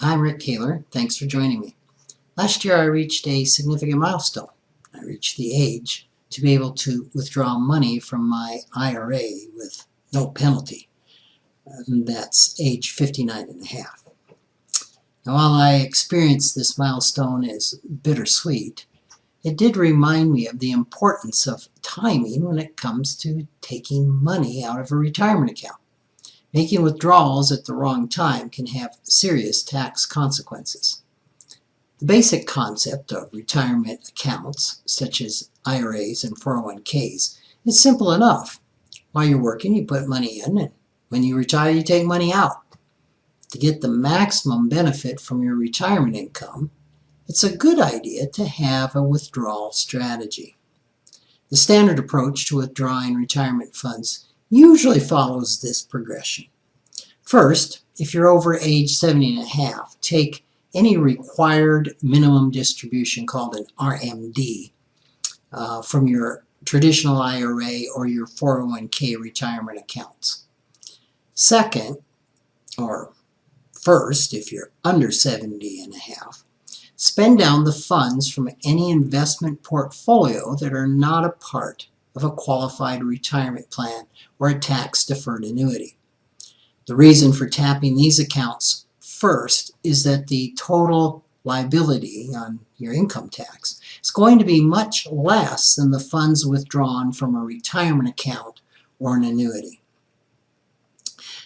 I'm Rick Kaler. Thanks for joining me. Last year I reached a significant milestone. I reached the age to be able to withdraw money from my IRA with no penalty. And that's age 59 and a half. Now, while I experienced this milestone as bittersweet, it did remind me of the importance of timing when it comes to taking money out of a retirement account. Making withdrawals at the wrong time can have serious tax consequences. The basic concept of retirement accounts, such as IRAs and 401ks, is simple enough. While you're working, you put money in, and when you retire, you take money out. To get the maximum benefit from your retirement income, it's a good idea to have a withdrawal strategy. The standard approach to withdrawing retirement funds usually follows this progression. First, if you're over age 70 and a half, take any required minimum distribution called an RMD from your traditional IRA or your 401k retirement accounts. Second, or first, if you're under 70 and a half, spend down the funds from any investment portfolio that are not a part of a qualified retirement plan or a tax-deferred annuity. The reason for tapping these accounts first is that the total liability on your income tax is going to be much less than the funds withdrawn from a retirement account or an annuity.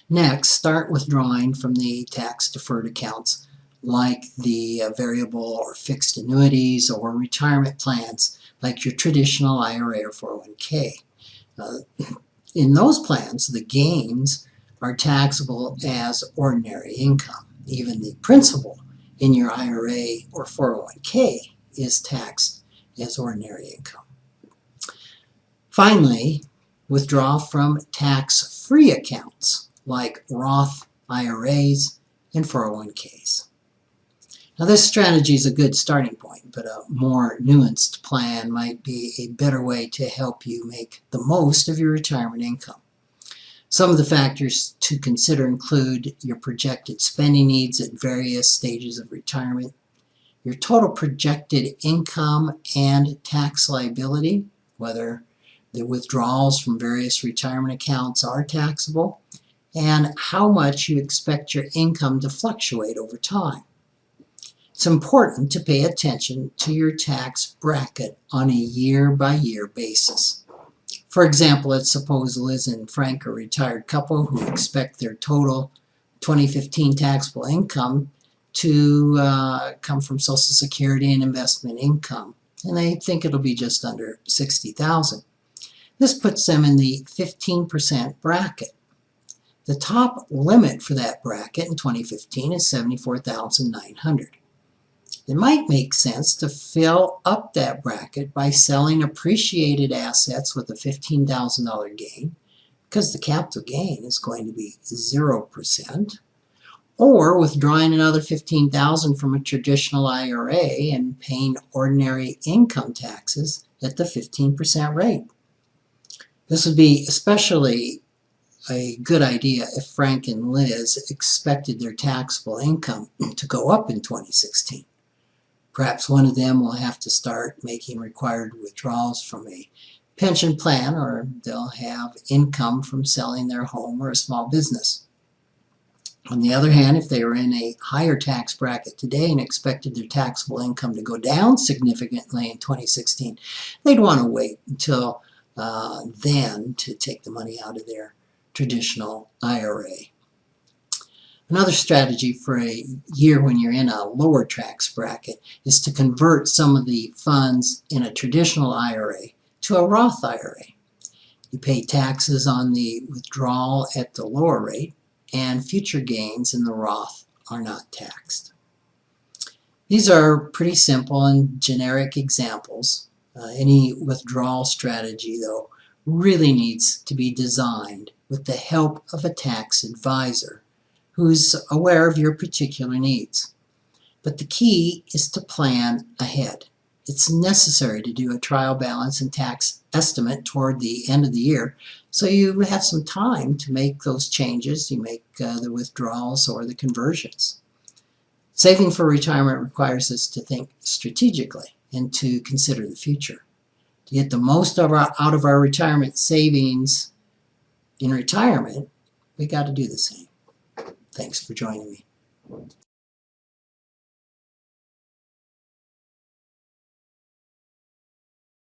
Next, start withdrawing from the tax-deferred accounts like the variable or fixed annuities or retirement plans like your traditional IRA or 401k. In those plans, the gains are taxable as ordinary income. Even the principal in your IRA or 401k is taxed as ordinary income. Finally, withdraw from tax-free accounts like Roth IRAs and 401ks. Now, this strategy is a good starting point, but a more nuanced plan might be a better way to help you make the most of your retirement income. Some of the factors to consider include your projected spending needs at various stages of retirement, your total projected income and tax liability, whether the withdrawals from various retirement accounts are taxable, and how much you expect your income to fluctuate over time. It's important to pay attention to your tax bracket on a year-by-year basis. For example, let's suppose Liz and Frank are a retired couple who expect their total 2015 taxable income to come from Social Security and investment income, and they think it'll be just under $60,000. This puts them in the 15% bracket. The top limit for that bracket in 2015 is $74,900. It might make sense to fill up that bracket by selling appreciated assets with a $15,000 gain, because the capital gain is going to be 0%, or withdrawing another $15,000 from a traditional IRA and paying ordinary income taxes at the 15% rate. This would be especially a good idea if Frank and Liz expected their taxable income to go up in 2016. Perhaps one of them will have to start making required withdrawals from a pension plan, or they'll have income from selling their home or a small business. On the other hand, if they are in a higher tax bracket today and expected their taxable income to go down significantly in 2016, they'd want to wait until then to take the money out of their traditional IRA. Another strategy for a year when you're in a lower tax bracket is to convert some of the funds in a traditional IRA to a Roth IRA. You pay taxes on the withdrawal at the lower rate, and future gains in the Roth are not taxed. These are pretty simple and generic examples. Any withdrawal strategy, though, really needs to be designed with the help of a tax advisor who's aware of your particular needs. But the key is to plan ahead. It's necessary to do a trial balance and tax estimate toward the end of the year, so you have some time to make those changes. You make the withdrawals or the conversions. Saving for retirement requires us to think strategically and to consider the future. To get the most out of our retirement savings in retirement, we got to do the same. Thanks for joining me.